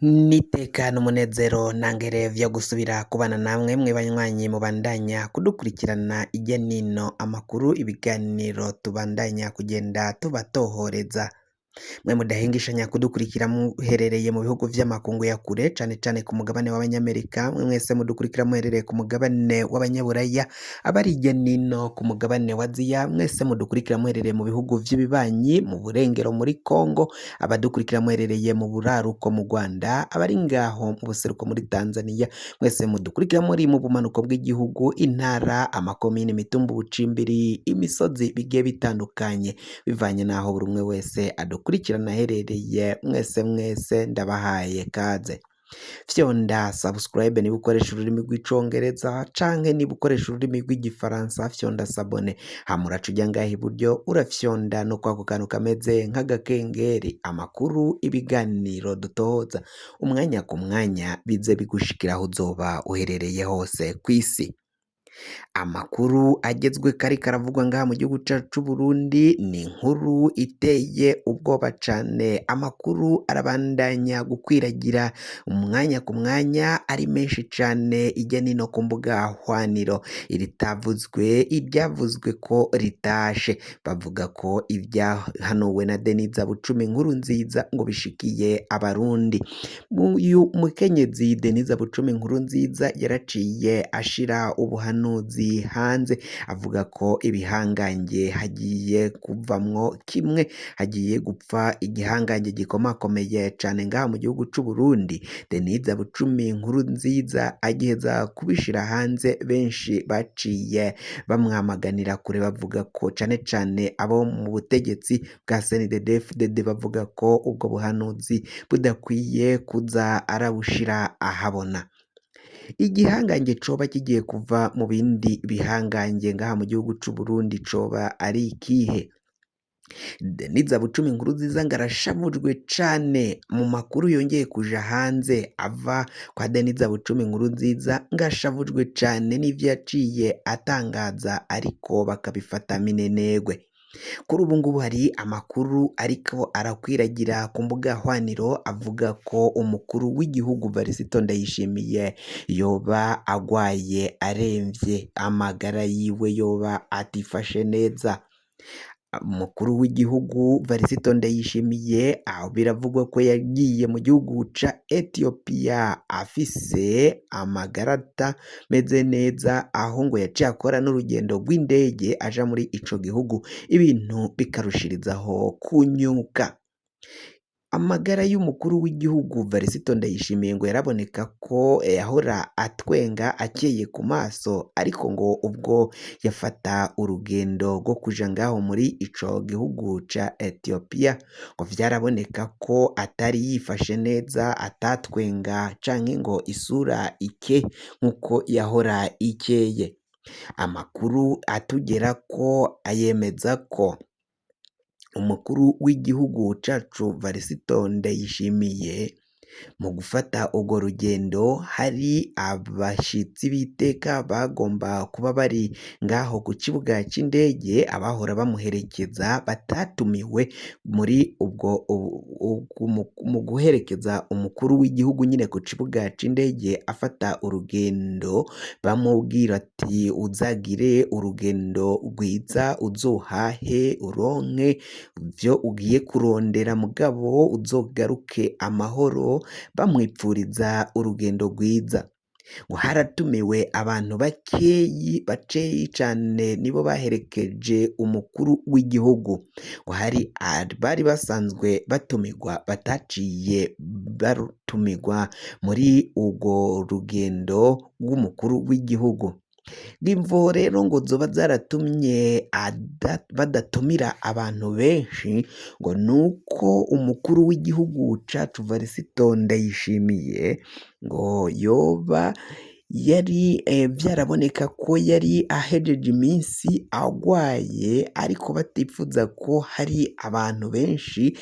N'iteka n'umunezero nangere vyo gusubira kubana namwe mwe banywanyi mubandanya kudukurikirana irya nino amakuru ibiganiro tubandanya kugenda tubatohoreza mwe mudahengeshanya kudukurikira muherereye mu bihugu vy'amakungu ya kure cane cane ku mugabane w'abanyamerika mwe mwese mudukurikira muherereye ku mugabane w'abanyaburaya abari irya nino ku mugabane wa Aziya mwese mudukurikira muherereye mu bihugu vy'ibibanyi mu burengero muri Kongo abadukurikira muherereye mu buraruko mu Rwanda abari ngaho mu buseruko muri Tanzania mwese mudukurikira muri mu bumanuko bw'igihugu intara amakomine imitumba ubucimbiri imisozi bigiye bitandukanye bivanye naho buri umwe wese adukurikirana aherereye mwese ndabahaye kaze fyonda subscribe niba ukoresha ururimi rw'icongereza canke niba ukoresha ururimi rw'igifaransa fyonda sabone hamuraca ujya ngaha iburyo urafyonda no kwako kantu kameze nk'agakengeri amakuru ibiganiro dutohoza umwanya ku mwanya bize bigushikira aho uzoba uherereye hose kw'isi amakuru agezwe kari karavugwa ngaha mu gihugu cacu c'Uburundi ni inkuru iteye ubwoba cane amakuru arabandanya gukwiragira umwanya ku mwanya ari menshi cane irya nino ku mbuga hwaniro iryavuzwe ko ritashe bavuga ko ivyahanuwe na Deniza Bucumi inkuru nziza ngo bishikiye abarundi uyu mukenyezi Deniza Bucumi inkuru nziza yaraciye ashira ubuhanuzi hanze avuga ko ibihangange hagiye kuvamwo kimwe hagiye gupfa igihangange gikomakomeye cane ngaha mu gihugu c'Uburundi Deniza Bucumi inkuru nziza agiheza kubishira hanze benshi baciye bamwamaganira kure bavuga ko cane cane abo mu butegetsi bwa CNDD-FDD bavuga ko ubwo buhanuzi budakwiye kuza arabushira ahabona igihangange coba kigiye kuva mu bindi bihangange ngaha mu gihugu c'Uburundi coba ari ikihe Deniza Bucumi inkuru nziza ngarashavujwe cane mu makuru yongeye kuja hanze ava kwa Deniza Bucumi inkuru nziza ngashavujwe cane n'ivyo yaciye atangaza ariko bakabifata minenegwe kuri ubu ngubu hari amakuru ariko arakwiragira ku mbuga hwaniro avuga ko umukuru w'igihugu Varisito Ndayishimiye yoba agwaye aremvye amagara yiwe yoba atifashe neza umukuru w'igihugu Varisito Ndayishimiye aho biravugwa ko yagiye mu gihugu ca Ethiopia afise amagara atameze neza aho ngo yaciye akora n'urugendo rw'indege aja muri ico gihugu ibintu bikarushirizaho kunyuka amagara y'umukuru w'igihugu Varisito Ndayishimiye ngo yaraboneka ko yahora atwenga akeye ku maso ariko ngo ubwo yafata urugendo rwo kuja ngaho muri ico gihugu ca Ethiopia ngo vyaraboneka ko atari yifashe neza atatwenga canke ngo isura ike nkuko yahora ikeye amakuru atugera ko ayemeza ko umukuru w'igihugu cacu Varisito Ndayishimiye mu gufata urwo rugendo hari abashitsi b'iteka bagomba kuba bari ngaho ku kibuga c'indege abahora bamuherekeza batatumiwe muri ubwo mu guherekeza umukuru w'igihugu nyine ku kibuga c'indege afata urugendo bamubwira ati uzagire urugendo rwiza uzohahe uronke ivyo ugiye kurondera mugabo uzogaruke amahoro bamwipfuriza urugendo rwiza ngo haratumiwe abantu bakeyi cane nibo baherekeje umukuru w'igihugu ngo hari bari basanzwe batumirwa bataciye barutumirwa muri urwo rugendo rw'umukuru w'igihugu imvo rero ngo zoba zaratumye badatumira abantu benshi ngo nuko umukuru w'igihugu cacu Varisito Ndayishimiye ngo yoba yari vyaraboneka ko yari ahejeje iminsi agwaye ariko batifuza ko hari abantu benshi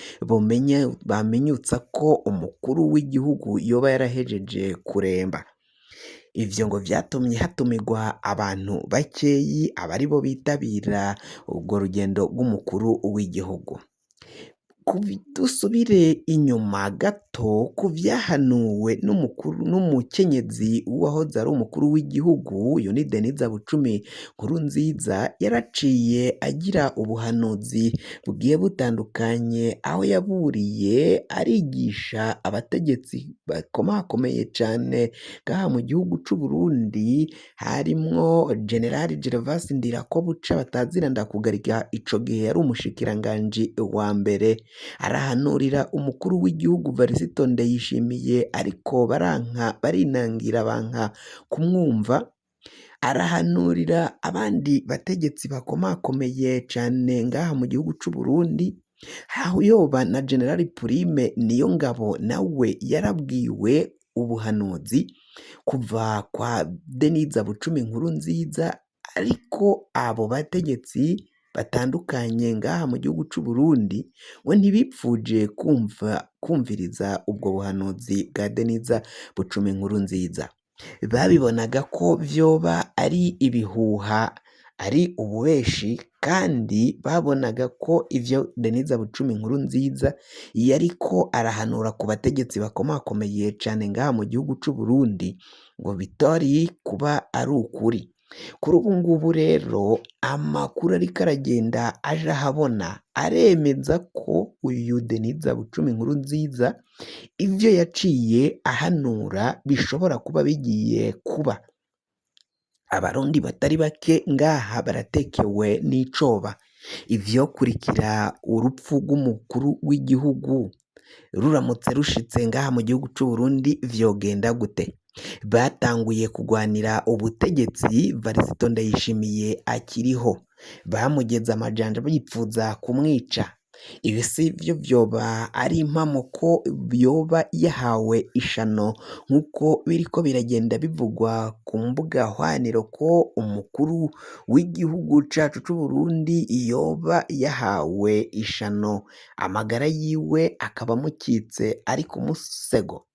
bamenyutsa ko umukuru w'igihugu yoba yarahejeje kuremba ivyo ngo vyatumye hatumirwa abantu bakeyi aba aribo bitabira urwo rugendo rw'umukuru w'igihugu dusubire inyuma gato ku vyahanuwe n'umukenyezi w'uwahoze ari umukuru w'igihugu, uyu ni Deniza Bucumi Nkurunziza, yaraciye agira ubuhanuzi bugiye butandukanye, aho yaburiye arigisha abategetsi bakomakomeye cane ngaha mu gihugu c'Uburundi, harimwo Generali Gervasi Ndirakobuca batazira Ndakugarika, ico gihe yari umushikiranganji wa mbere, arahanurira umukuru w'igihugu Varisito Ndayishimiye ariko barinangira banka kumwumva, arahanurira abandi bategetsi bakomakomeye cane ngaha mu gihugu c'Uburundi, yoba na Generali Prime Niyongabo nawe yarabwiwe ubuhanuzi kuva kwa Deniza Bucumi Nkurunziza, ariko abo bategetsi batandukanye ngaha mu gihugu c'Uburundi we ntibipfuje kumviriza ubwo buhanuzi bwa Deniza Bucumi Nkurunziza, babibonaga ko vyoba ari ibihuha, ari ububeshi, kandi babonaga ko ivyo Deniza Bucumi Nkurunziza yariko arahanura ku bategetsi bakomakomeye cane ngaha mu gihugu c'Uburundi ngo bitari kuba ari ukuri. Kuri ubu ngubu rero amakuru ariko aragenda aja ahabona aremeza ko uyu Deniza Bucumi Nkurunziza ivyo yaciye ahanura bishobora kuba bigiye kuba. Abarundi batari bake ngaha baratekewe n'icoba, ivyokurikira urupfu rw'umukuru w'igihugu ruramutse rushitse ngaha mu gihugu c'Uburundi vyogenda gute? Batanguye kugwanira ubutegetsi Varisito Ndayishimiye akiriho, bamugeze amajanja bipfuza kumwica. Ibi sivyo vyoba ari impamo ko yoba yahawe ishano nk'uko biriko biragenda bivugwa ku mbuga hwaniro ko umukuru w'igihugu cacu c'Uburundi yoba yahawe ishano, amagara yiwe akaba amukitse ari ku musego.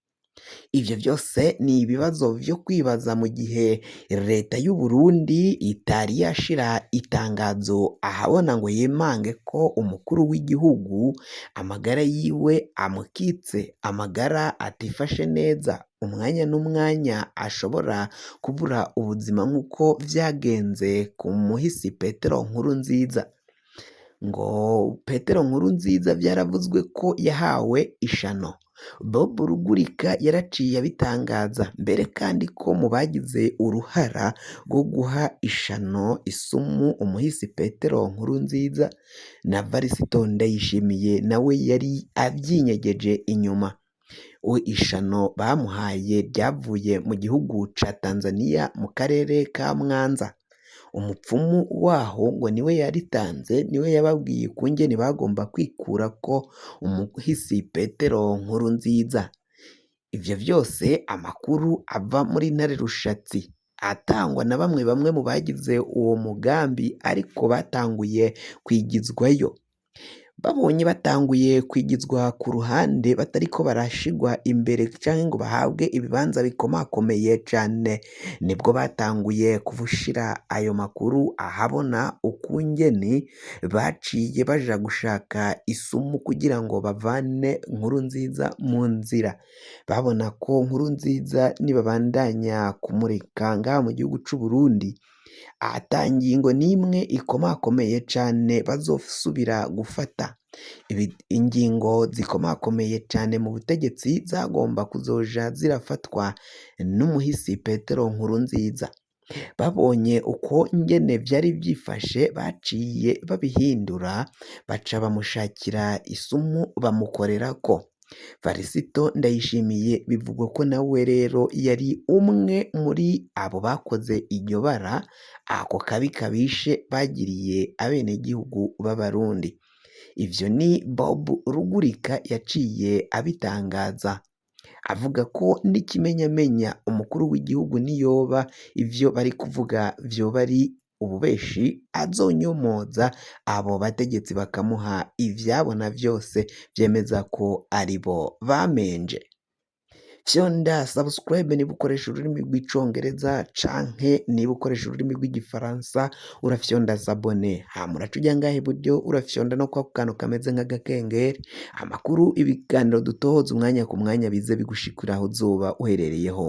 Ivyo vyose ni ibibazo vyo kwibaza mu gihe leta y'u Burundi itari yashira itangazo ahabona ngo yemange ko umukuru w'igihugu amagara yiwe amukitse, amagara atifashe neza, umwanya n'umwanya ashobora kubura ubuzima nk'uko vyagenze ku muhisi Petero Nkurunziza. Ngo Petero Nkurunziza vyaravuzwe ko yahawe ishano, Bob Rugurika yaraciye abitangaza, mbere kandi ko mu bagize uruhara rwo guha ishano isumu umuhisi Petero Nkurunziza na Varisito Ndayishimiye nawe yari avyinyegeje inyuma. Ishano bamuhaye ryavuye mu gihugu ca Tanzania mu karere ka Mwanza. Umupfumu waho ngo niwe yaritanze, niwe yababwiye ukungene bagomba kwikurako umuhisi Petero Nkurunziza. Ivyo vyose amakuru ava muri Ntare Rushatsi atangwa na bamwe bamwe mu bagize uwo mugambi, ariko batanguye kwigizwayo. Babonye batanguye kwigizwa ku ruhande batariko barashigwa imbere canke ngo bahabwe ibibanza bikomakomeye cane, nibwo batanguye kuvushira ayo makuru ahabona ukungene baciye baja gushaka isumu kugira ngo bavane Nkurunziza mu nzira. Babona ko Nkurunziza nibabandanya kumurika ngaha mu gihugu c'Uburundi ata ngingo n'imwe ikomakomeye cane bazosubira gufata. Ingingo zikomakomeye cane mu butegetsi zagomba kuzoja zirafatwa n'umuhisi Petero Nkurunziza. Babonye uko ingene vyari vyifashe baciye babihindura, baca bamushakira isumu bamukorerako. Varisito Ndayishimiye bivugwa ko nawe rero yari umwe muri abo bakoze iryo bara, ako kabi kabishe bagiriye abenegihugu b'Abarundi. Ivyo ni Bob Rugurika yaciye abitangaza, avuga ko n'ikimenyamenya umukuru w'igihugu niyoba ivyo bari kuvuga vyoba ari ububeshi azonyomoza abo bategetsi bakamuha ivyabona vyose vyemeza ko aribo bamenje. fyonda subscribe niba ukoresha ururimi rw'icongereza canke niba ukoresha ururimi rw'igifaransa urafyonda sabone, hama uraca uja ngaha iburyo urafyonda no kwako kantu kameze nk'agakengeri, amakuru ibiganiro dutohoza umwanya ku mwanya bize bigushikira aho uzoba uherereye hose.